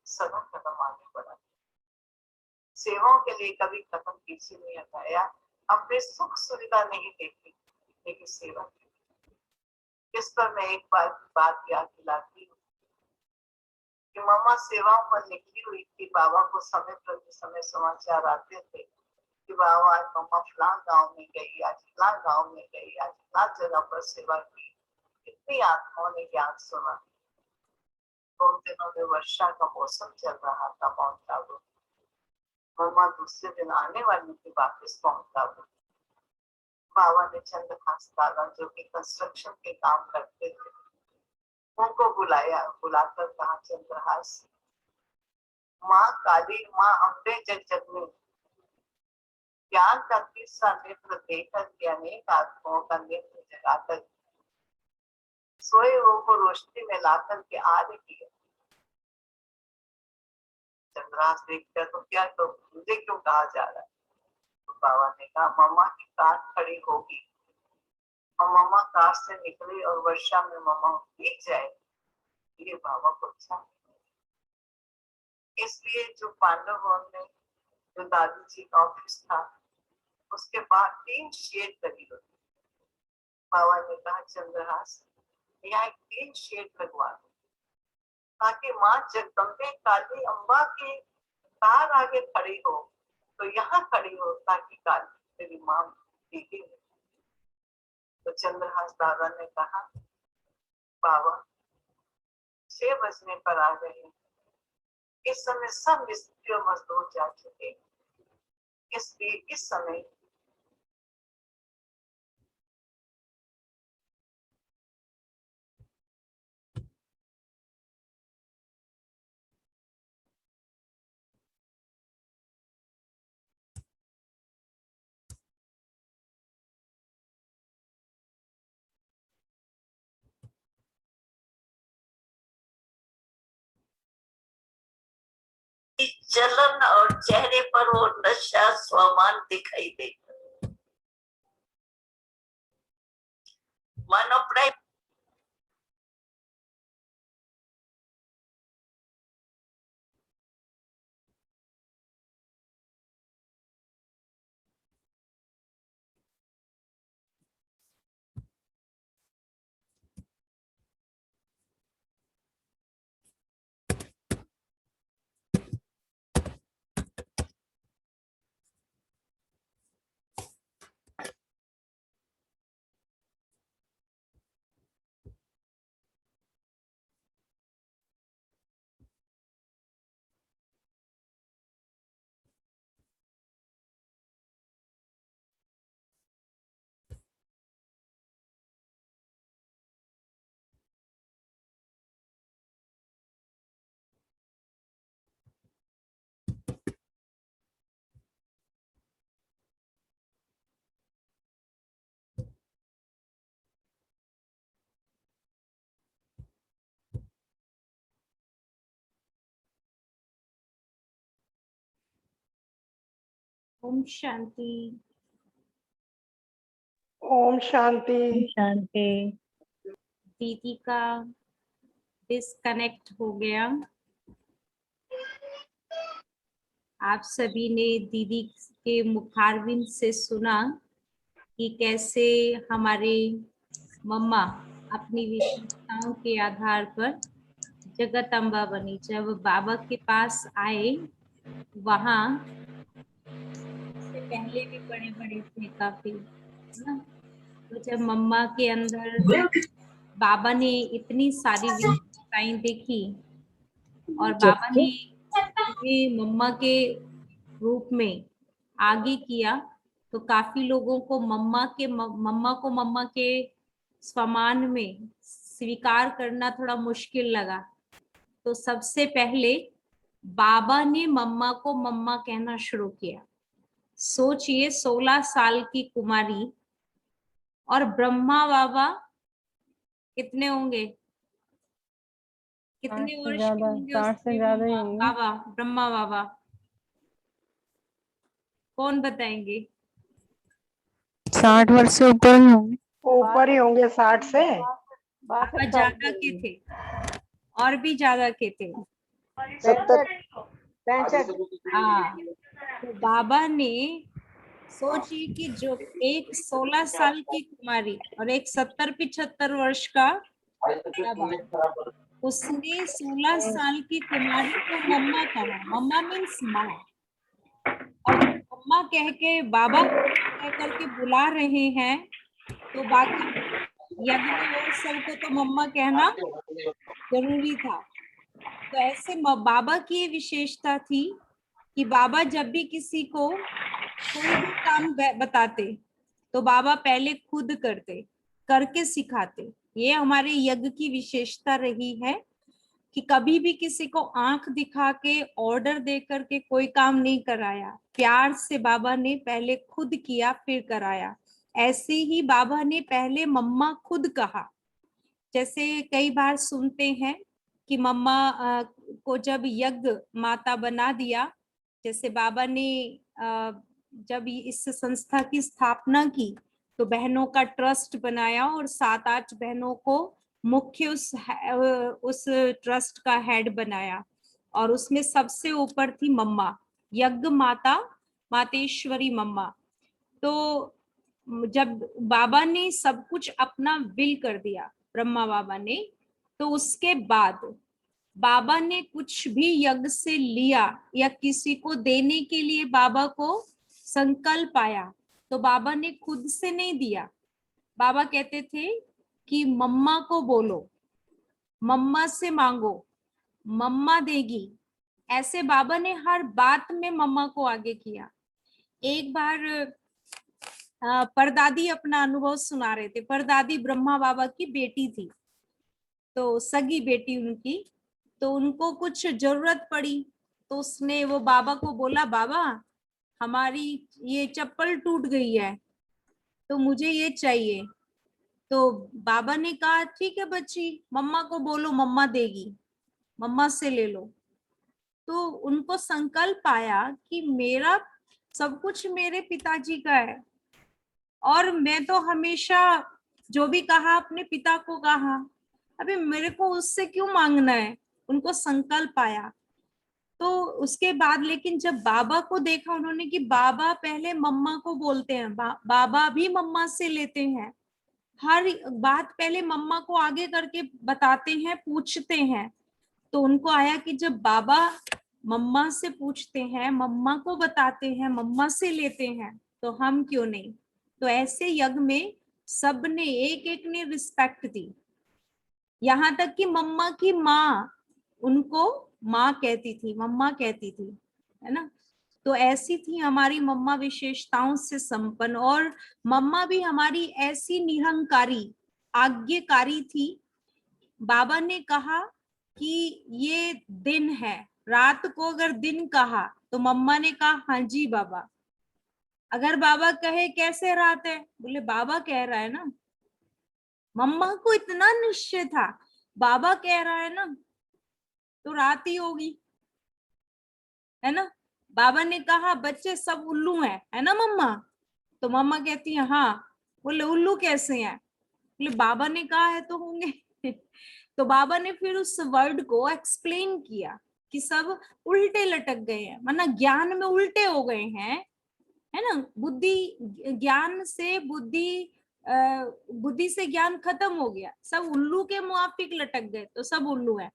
सदा कदम आगे बढ़ा, सेवाओं के लिए कभी कदम पीछे नहीं हटाया, अपने सुख सुविधा नहीं देखी लेकिन सेवा की। इस पर मैं एक बार की बात याद दिलाती हूँ कि मम्मा सेवाओं पर निकली हुई थी। बाबा को समय प्रति समय समाचार आते थे कि बाबा आज मम्मा फलां गांव में गई, आज फलां गांव में गई, आज फलां जगह पर सेवा की। कितनी आत्माओं ने ज्ञान सुना। उन दिनों में वर्षा का मौसम चल रहा था माउंट आबू। मम्मा दूसरे दिन आने वाली थी वापिस माउंट आबू। बाबा ने चंद्रहास दादा जो कि कंस्ट्रक्शन के काम करते थे उनको बुलाया, बुलाकर कहा, चंद्रहास, माँ काली, माँ अम्बे जगजननी ज्ञान का तीसरा नेत्र देकर के अनेक आत्माओं का नेत्र जगाकर सोए हुओं को रोशनी में लाकर के आ रही है। चंद्रहास देखकर तो क्या, तो मुझे क्यों कहा जा रहा है? तो बाबा ने कहा, मम्मा की कार खड़ी होगी और मम्मा कार से निकले और वर्षा में मम्मा भीग जाए, ये बाबा को अच्छा। इसलिए जो पांडव भवन में जो दादी जी का ऑफिस था उसके बाद 3 शेड लगी होती। बाबा ने कहा, चंद्रहास यहाँ 3 शेड लगवा दो ताकि माँ जगदम्बे काली अम्बा की कार आगे खड़ी हो तो यहाँ खड़ी हो ताकि काली मेरी माँ भीगी। तो चंद्रहास दादा ने कहा, बाबा 6 बजने पर आ गए हैं, इस समय सब मिस्त्री और मजदूर जा चुके हैं, इसलिए इस समय जलन और चेहरे पर वो नशा स्वमान दिखाई देगा। मानो प्राय ओम शांति। ओम शांति। शांति। दीदी का डिस्कनेक्ट हो गया। आप सभी ने दीदी के मुखारविंद से सुना कि कैसे हमारे मम्मा अपनी विशेषताओं के आधार पर जगत अम्बा बनी। जब बाबा के पास आए वहाँ से पहले भी बड़े बड़े थे काफी, है ना। तो जब मम्मा के अंदर बाबा ने इतनी सारी विशेषताएं देखी और बाबा ने उन्हें मम्मा के रूप में आगे किया तो काफी लोगों को मम्मा के समान में स्वीकार करना थोड़ा मुश्किल लगा। तो सबसे पहले बाबा ने मम्मा को मम्मा कहना शुरू किया। सोचिए 16 साल की कुमारी और ब्रह्मा बाबा कितने होंगे, कितने 60 से वर्ष के ज्यादा, होंगे 60 से उसके ज्यादा ही मम्मा होंगे। बाबा, ब्रह्मा बाबा? कौन बताएंगे? 60 वर्ष से ऊपर ही होंगे। ऊपर ही होंगे 60 से। बाबा ज्यादा के थे, और भी ज्यादा के थे। 65 हाँ, तो बाबा ने सोचिए कि जो एक 16 साल की कुमारी और एक 70-75 वर्ष का बाबा, उसने 16 साल की कुमारी को मम्मा कहा। मम्मा मीन्स माँ। और जब मम्मा कह के बाबा कह करके बुला रहे हैं, तो बाकी यज्ञ में और सबको तो मम्मा कहना जरूरी था। तो ऐसे बाबा की ये विशेषता थी कि बाबा जब भी किसी को कोई भी काम बताते, तो बाबा पहले खुद करते, करके सिखाते। ये हमारे यज्ञ की विशेषता रही है कि कभी भी किसी को आंख दिखा के ऑर्डर दे करके कोई काम नहीं कराया। प्यार से बाबा ने पहले खुद किया, फिर कराया। ऐसे ही बाबा ने पहले मम्मा खुद कहा। जैसे कई बार सुनते हैं कि मम्मा को जब यज्ञ माता बना दिया, जैसे बाबा ने जब इस संस्था की स्थापना की, तो बहनों का ट्रस्ट बनाया और 7-8 बहनों को मुख्य उस ट्रस्ट का हेड बनाया, और उसमें सबसे ऊपर थी मम्मा, यज्ञ माता, मातेश्वरी मम्मा। तो जब बाबा ने सब कुछ अपना विल कर दिया, ब्रह्मा बाबा ने, तो उसके बाद बाबा ने कुछ भी यज्ञ से लिया या किसी को देने के लिए बाबा को संकल्प आया, तो बाबा ने खुद से नहीं दिया। बाबा कहते थे कि मम्मा को बोलो, मम्मा से मांगो, मम्मा देगी। ऐसे बाबा ने हर बात में मम्मा को आगे किया। एक बार परदादी अपना अनुभव सुना रहे थे। परदादी ब्रह्मा बाबा की बेटी थी, तो सगी बेटी उनकी। तो उनको कुछ जरूरत पड़ी, तो उसने वो बाबा को बोला, बाबा हमारी ये चप्पल टूट गई है, तो मुझे ये चाहिए। तो बाबा ने कहा, ठीक है बच्ची, मम्मा को बोलो, मम्मा देगी, मम्मा से ले लो। तो उनको संकल्प आया कि मेरा सब कुछ मेरे पिताजी का है, और मैं तो हमेशा जो भी कहा अपने पिता को कहा, अभी मेरे को उससे क्यों मांगना है। उनको संकल्प आया। तो उसके बाद लेकिन जब बाबा को देखा उन्होंने कि बाबा पहले मम्मा को बोलते हैं, बाबा भी मम्मा से लेते हैं, हर बात पहले मम्मा को आगे करके बताते हैं, पूछते हैं। तो उनको आया कि जब बाबा मम्मा से पूछते हैं, मम्मा को बताते हैं, मम्मा से लेते हैं, तो हम क्यों नहीं। तो ऐसे यज्ञ में सबने एक एक ने रिस्पेक्ट दी, यहाँ तक कि मम्मा की माँ उनको माँ कहती थी, मम्मा कहती थी, है ना। तो ऐसी थी हमारी मम्मा, विशेषताओं से संपन्न। और मम्मा भी हमारी ऐसी निरंकारी, आज्ञाकारी थी। बाबा ने कहा कि ये दिन है, रात को अगर दिन कहा तो मम्मा ने कहा हाँ जी बाबा। अगर बाबा कहे कैसे रात है, बोले बाबा कह रहा है ना। मम्मा को इतना निश्चय था, बाबा कह रहा है ना तो रात ही होगी, है ना। बाबा ने कहा बच्चे सब उल्लू हैं, है ना मम्मा, तो मम्मा कहती है हाँ। बोले उल्लू कैसे हैं, बोले बाबा ने कहा है तो होंगे। तो बाबा ने फिर उस वर्ड को एक्सप्लेन किया कि सब उल्टे लटक गए हैं, माना ज्ञान में उल्टे हो गए हैं, है ना। बुद्धि, ज्ञान से बुद्धि, बुद्धि से ज्ञान खत्म हो गया, सब उल्लू के मुआफिक लटक गए, तो सब उल्लू है।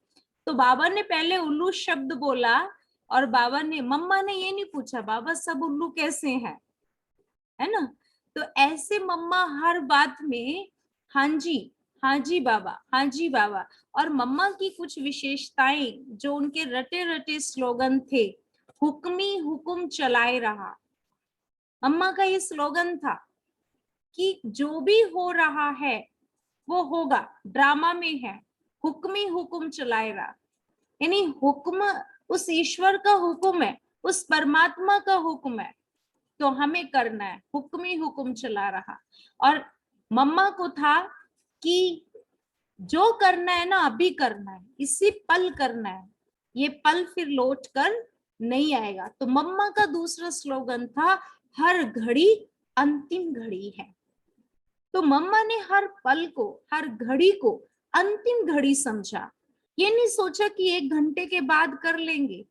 तो बाबा ने पहले उल्लू शब्द बोला, और बाबा ने, मम्मा ने ये नहीं पूछा बाबा सब उल्लू कैसे हैं, है ना। तो ऐसे मम्मा हर बात में हाँ जी, हाँ जी बाबा, हाँ जी बाबा। और मम्मा की कुछ विशेषताएं जो उनके रटे रटे स्लोगन थे, हुक्मी हुकुम चलाए रहा। मम्मा का ये स्लोगन था कि जो भी हो रहा है वो होगा, ड्रामा में है, हुक्मी हुकुम चलाए रहा। यानी हुक्म उस ईश्वर का हुक्म है, उस परमात्मा का हुक्म है, तो हमें करना है, हुक्म ही हुक्म चला रहा। और मम्मा को था कि जो करना है ना अभी करना है, इसी पल करना है, ये पल फिर लौट कर नहीं आएगा। तो मम्मा का दूसरा स्लोगन था हर घड़ी अंतिम घड़ी है। तो मम्मा ने हर पल को, हर घड़ी को अंतिम घड़ी समझा। ये नहीं सोचा कि 1 घंटे के बाद कर लेंगे,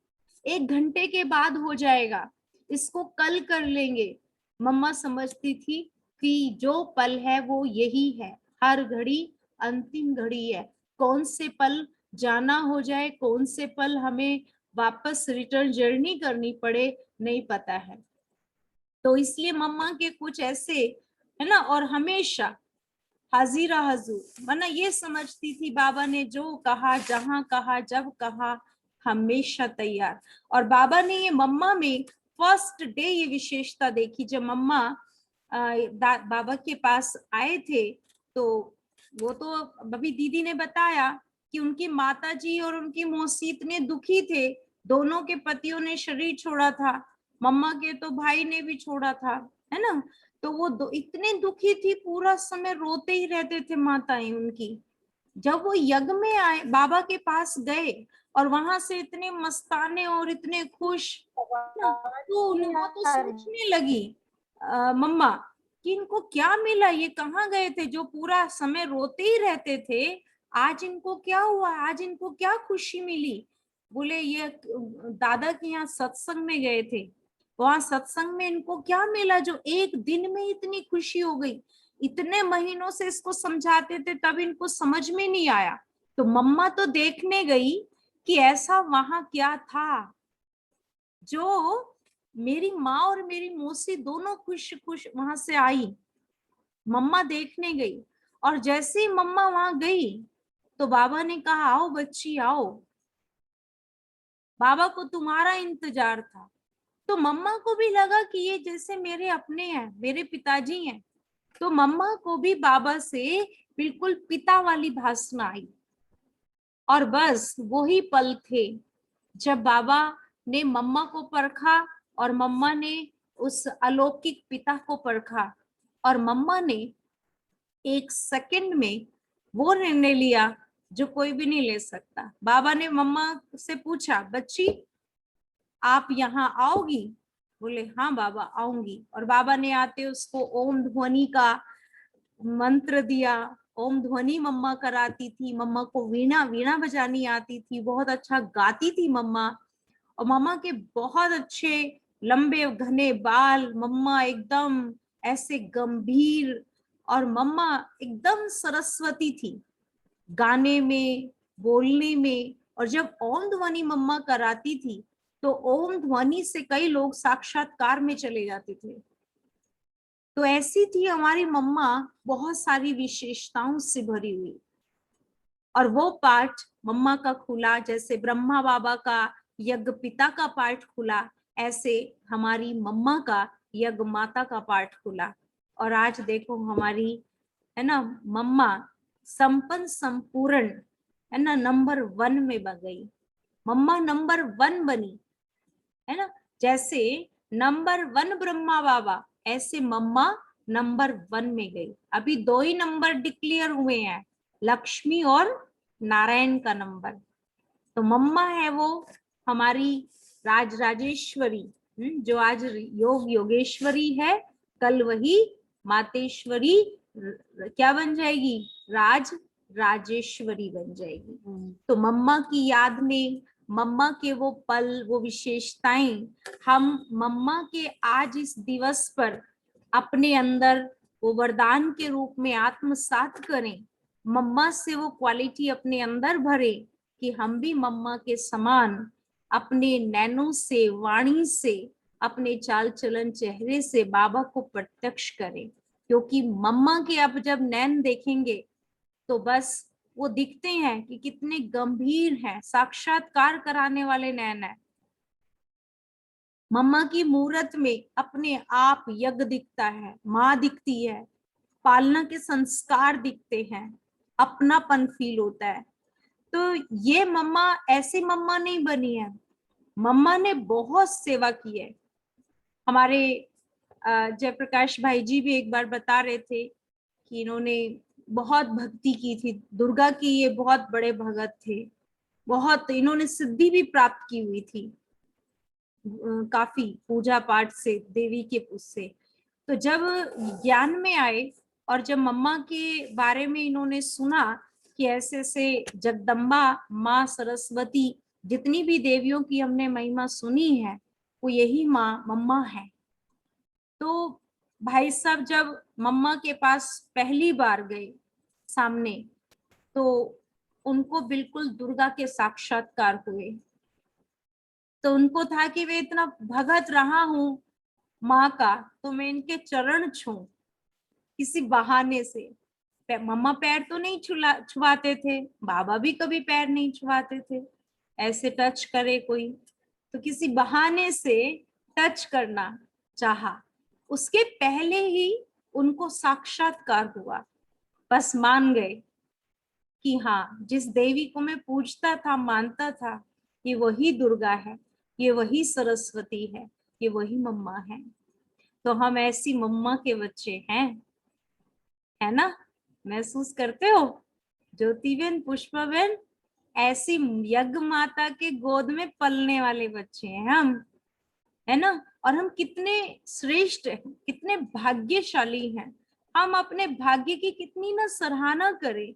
1 घंटे के बाद हो जाएगा, इसको कल कर लेंगे। मम्मा समझती थी कि जो पल है वो यही है, हर घड़ी अंतिम घड़ी है। कौन से पल जाना हो जाए, कौन से पल हमें वापस रिटर्न जर्नी करनी पड़े, नहीं पता है। तो इसलिए मम्मा के कुछ ऐसे है ना, और हमेशा हाजिरा हजूर, वरना ये समझती थी बाबा ने जो कहा, जहां कहा, जब कहा, हमेशा तैयार। और बाबा ने ये मम्मा में फर्स्ट डे ये विशेषता देखी। जब मम्मा बाबा के पास आए थे, तो वो तो अभी दीदी ने बताया कि उनकी माताजी और उनकी मौसी इतने दुखी थे, दोनों के पतियों ने शरीर छोड़ा था, मम्मा के तो भाई ने भी छोड़ा था, है ना। तो वो इतने दुखी थी, पूरा समय रोते ही रहते थे माताएं उनकी। जब वो यज्ञ में आए, बाबा के पास गए और वहां से इतने मस्ताने और इतने खुश ना, तो वो तो सोचने लगी मम्मा कि इनको क्या मिला, ये कहाँ गए थे जो पूरा समय रोते ही रहते थे, आज इनको क्या हुआ, आज इनको क्या खुशी मिली। बोले ये दादा के यहाँ सत्संग में गए थे, वहां सत्संग में इनको क्या मिला जो एक दिन में इतनी खुशी हो गई। इतने महीनों से इसको समझाते थे तब इनको समझ में नहीं आया। तो मम्मा तो देखने गई कि ऐसा वहां क्या था जो मेरी माँ और मेरी मौसी दोनों खुश खुश वहां से आई। मम्मा देखने गई, और जैसे ही मम्मा वहां गई तो बाबा ने कहा आओ बच्ची आओ, बाबा को तुम्हारा इंतजार था। तो मम्मा को भी लगा कि ये जैसे मेरे अपने हैं, मेरे पिताजी हैं। तो मम्मा को भी बाबा से बिल्कुल पिता वाली भावना आई। और बस वही पल थे जब बाबा ने मम्मा को परखा और मम्मा ने उस अलौकिक पिता को परखा, और मम्मा ने 1 सेकंड में वो निर्णय लिया जो कोई भी नहीं ले सकता। बाबा ने मम्मा से पूछा बच्ची आप यहाँ आओगी? बोले हाँ बाबा आऊंगी। और बाबा ने आते उसको ओम ध्वनि का मंत्र दिया। ओम ध्वनि मम्मा कराती थी, मम्मा को वीणा वीणा बजानी आती थी, बहुत अच्छा गाती थी मम्मा। और मम्मा के बहुत अच्छे लंबे घने बाल, मम्मा एकदम ऐसे गंभीर, और मम्मा एकदम सरस्वती थी गाने में, बोलने में। और जब ओम ध्वनि मम्मा कराती थी तो ओम ध्वनि से कई लोग साक्षात्कार में चले जाते थे। तो ऐसी थी हमारी मम्मा, बहुत सारी विशेषताओं से भरी हुई। और वो पाठ मम्मा का खुला, जैसे ब्रह्मा बाबा का यज्ञ पिता का पाठ खुला, ऐसे हमारी मम्मा का यज्ञ माता का पाठ खुला। और आज देखो हमारी है ना मम्मा संपन्न संपूर्ण है ना नंबर 1 में बन गई। मम्मा नंबर 1 बनी है ना। जैसे नंबर 1 ब्रह्मा बाबा, ऐसे मम्मा नंबर 1 में गई। अभी 2 ही नंबर डिक्लेयर हुए हैं, लक्ष्मी और नारायण का नंबर। तो मम्मा है वो हमारी राजराजेश्वरी, जो आज योग योगेश्वरी है, कल वही मातेश्वरी क्या बन जाएगी, राज राजेश्वरी बन जाएगी। तो मम्मा की याद में, मम्मा के वो पल, वो विशेषताएं हम मम्मा के आज इस दिवस पर अपने अंदर वो वरदान के रूप में आत्मसात करें। मम्मा से वो क्वालिटी अपने अंदर भरे कि हम भी मम्मा के समान अपने नैनों से, वाणी से, अपने चाल चलन चेहरे से बाबा को प्रत्यक्ष करें। क्योंकि मम्मा के अब जब नैन देखेंगे तो बस वो दिखते हैं कि कितने गंभीर हैं, साक्षात्कार कराने वाले नैन है। मम्मा की मूरत में अपने आप यज्ञ दिखता है, माँ दिखती है, पालना के संस्कार दिखते हैं, अपनापन फील होता है। तो ये मम्मा ऐसी मम्मा नहीं बनी है, मम्मा ने बहुत सेवा की है। हमारे जयप्रकाश भाई जी भी एक बार बता रहे थे कि इन्होंने बहुत भक्ति की थी दुर्गा की, ये बहुत बड़े भगत थे, बहुत इन्होंने सिद्धि भी प्राप्त की हुई थी काफी पूजा पाठ से, देवी के उससे। तो जब ज्ञान में आए और जब मम्मा के बारे में इन्होंने सुना कि ऐसे ऐसे जगदम्बा माँ सरस्वती, जितनी भी देवियों की हमने महिमा सुनी है वो यही माँ मम्मा है। तो भाई साहब जब मम्मा के पास पहली बार गए सामने, तो उनको बिल्कुल दुर्गा के साक्षात्कार हुए। तो उनको था कि वे इतना भगत रहा हूं माँ का, तो मैं इनके चरण छू किसी बहाने से। मम्मा पैर तो नहीं छुआते थे, बाबा भी कभी पैर नहीं छुआते थे, ऐसे टच करे कोई, तो किसी बहाने से टच करना चाहा। उसके पहले ही उनको साक्षात्कार हुआ, बस मान गए कि हाँ, जिस देवी को मैं पूजता था, मानता था, ये वही दुर्गा है, ये वही सरस्वती है, ये वही मम्मा है। तो हम ऐसी मम्मा के बच्चे हैं, है ना? महसूस करते हो ज्योतिबेन, पुष्पाबेन? ऐसी यज्ञ माता के गोद में पलने वाले बच्चे हैं हम, है ना? और हम कितने श्रेष्ठ हैं, कितने भाग्यशाली हैं। हम अपने भाग्य की कितनी ना सराहना करें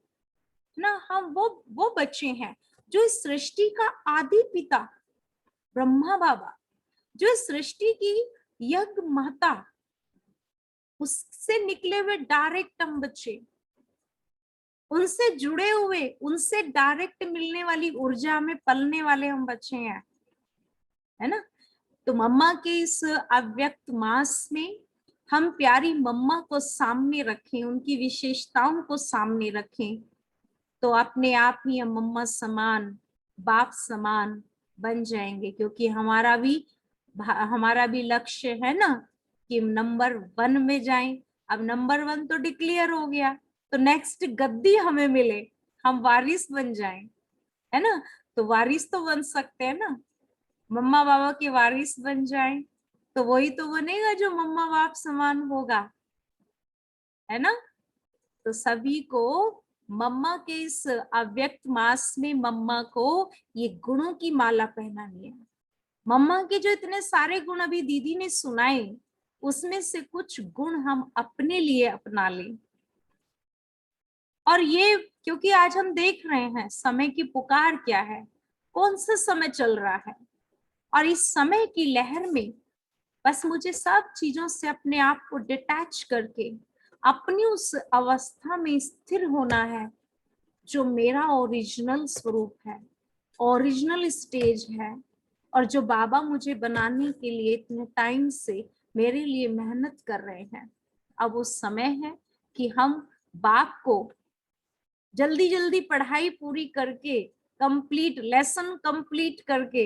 ना। हम वो बच्चे हैं जो इस सृष्टि का आदि पिता ब्रह्मा बाबा, जो इस सृष्टि की यज्ञ माता, उससे निकले हुए डायरेक्ट हम बच्चे, उनसे जुड़े हुए, उनसे डायरेक्ट मिलने वाली ऊर्जा में पलने वाले हम बच्चे हैं, है ना? तो मम्मा के इस अव्यक्त मास में हम प्यारी मम्मा को सामने रखें, उनकी विशेषताओं को सामने रखें, तो अपने आप ही हम मम्मा समान, बाप समान बन जाएंगे। क्योंकि हमारा भी लक्ष्य है ना कि नंबर 1 में जाएं। अब नंबर 1 तो डिक्लेयर हो गया, तो नेक्स्ट गद्दी हमें मिले, हम वारिस बन जाएं, है ना? तो वारिस तो बन सकते हैं ना, मम्मा बाबा के वारिस बन जाएं, तो वही तो बनेगा जो मम्मा बाप समान होगा, है ना? तो सभी को मम्मा के इस अव्यक्त मास में मम्मा को ये गुणों की माला पहनानी है। मम्मा के जो इतने सारे गुण अभी दीदी ने सुनाए, उसमें से कुछ गुण हम अपने लिए अपना लें। और ये क्योंकि आज हम देख रहे हैं समय की पुकार क्या है, कौन सा समय चल रहा है, और इस समय की लहर में बस मुझे सब चीजों से अपने आप को डिटैच करके अपनी उस अवस्था में स्थिर होना है जो मेरा ओरिजिनल स्वरूप है, ओरिजिनल स्टेज है, और जो बाबा मुझे बनाने के लिए इतने टाइम से मेरे लिए मेहनत कर रहे हैं। अब उस समय है कि हम बाप को जल्दी जल्दी पढ़ाई पूरी करके, कंप्लीट लेसन कंप्लीट करके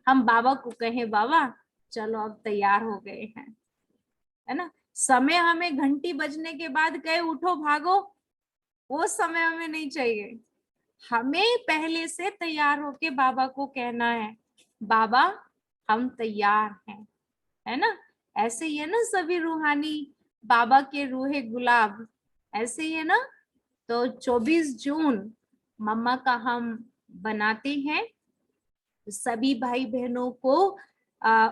हम बाबा को कहें, बाबा चलो अब तैयार हो गए हैं, है ना? समय हमें घंटी बजने के बाद कहे उठो भागो, वो समय हमें नहीं चाहिए। हमें पहले से तैयार होके बाबा को कहना है, बाबा हम तैयार हैं, है ना? ऐसे ही है ना, सभी रूहानी बाबा के रूहे गुलाब, ऐसे ही है ना? तो 24 जून मम्मा का हम बनाते हैं। सभी भाई बहनों को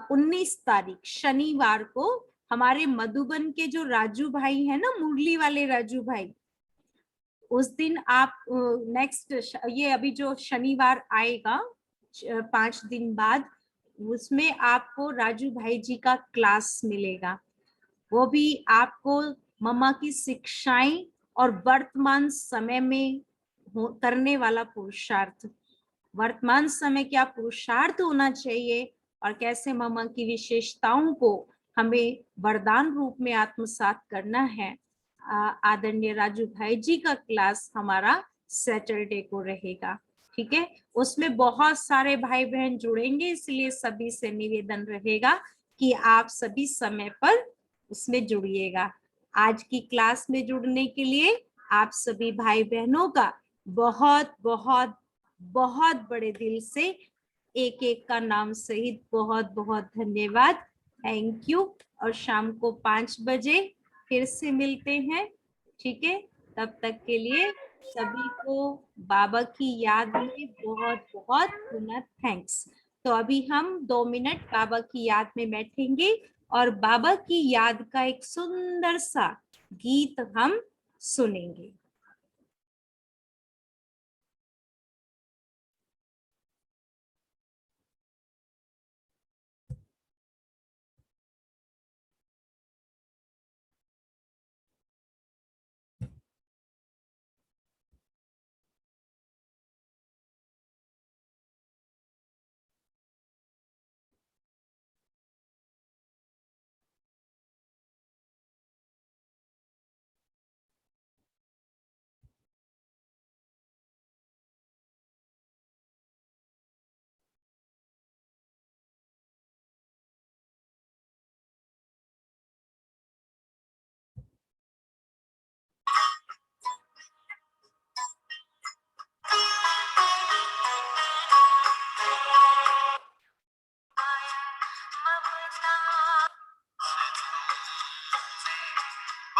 19 तारीख शनिवार को हमारे मधुबन के जो राजू भाई है ना, मुरली वाले राजू भाई, उस दिन आप नेक्स्ट ये अभी जो शनिवार आएगा 5 दिन बाद, उसमें आपको राजू भाई जी का क्लास मिलेगा। वो भी आपको मम्मा की शिक्षाएं और वर्तमान समय में करने वाला पुरुषार्थ, वर्तमान समय क्या पुरुषार्थ होना चाहिए और कैसे मम्मा की विशेषताओं को हमें वरदान रूप में आत्मसात करना है, आदरणीय राजू भाई जी का क्लास हमारा सैटरडे को रहेगा। ठीक है, उसमें बहुत सारे भाई बहन जुड़ेंगे, इसलिए सभी से निवेदन रहेगा कि आप सभी समय पर उसमें जुड़िएगा। आज की क्लास में जुड़ने के लिए आप सभी भाई बहनों का बहुत बहुत बहुत बड़े दिल से एक एक का नाम सहित बहुत बहुत धन्यवाद, थैंक यू। और शाम को 5 बजे फिर से मिलते हैं, ठीक है? तब तक के लिए सभी को बाबा की याद में बहुत बहुत पुनः थैंक्स। तो अभी हम 2 मिनट बाबा की याद में बैठेंगे और बाबा की याद का एक सुंदर सा गीत हम सुनेंगे।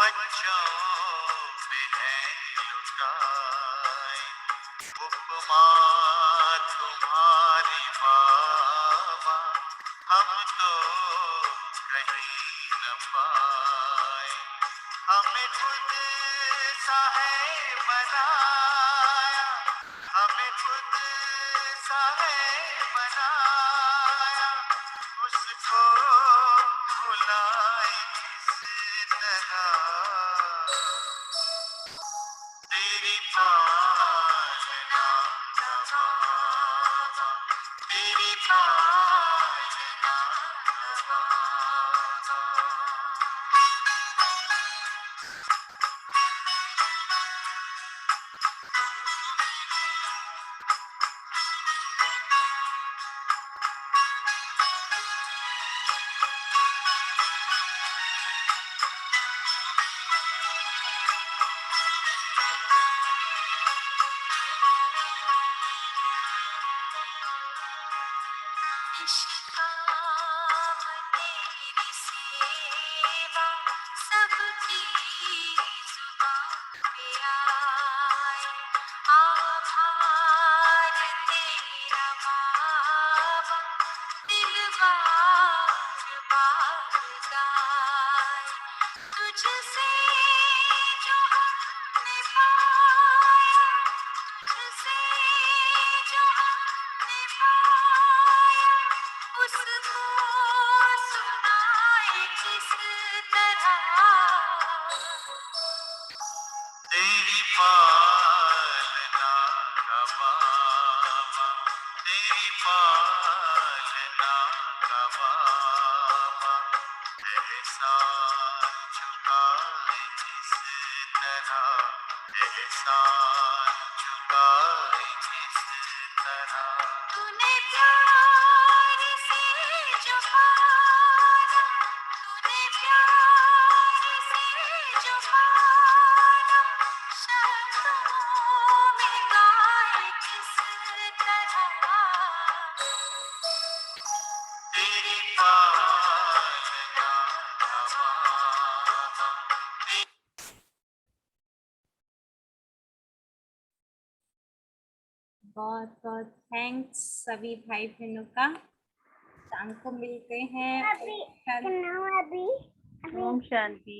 बच्चों पे है लुटाई, उपमा तुम्हारी बाबा, हम तो कहीं न पाए। हमें खुद सा है बनाया, हमें खुद सा है बनाया, उसको भुलाए किस तरह। तेरी पालना का बाबा, तेरी पालना का बाबा। निष्काम तेरी सेवा सबकी जुबान पे आए, आभार तेरा बाबा दिल बार बार गाए। तुझसे जो हमने पाया, तुझसे जो हमने पाया, उसको सुनाए किस तरह। तेरी पालना का बाबा, तेरी पालना का बाबा, एहसान चुकाए किस तरह, एहसान चुकाए किस तरह। तूने प्यार से जो पाला, तूने प्यार से जो पाला, शब्दों में गाए किस तरह। तेरी पालना का बाबा। बहुत बहुत थैंक्स सभी भाई बहनों का। शाम को मिलते हैं। ओम शांति।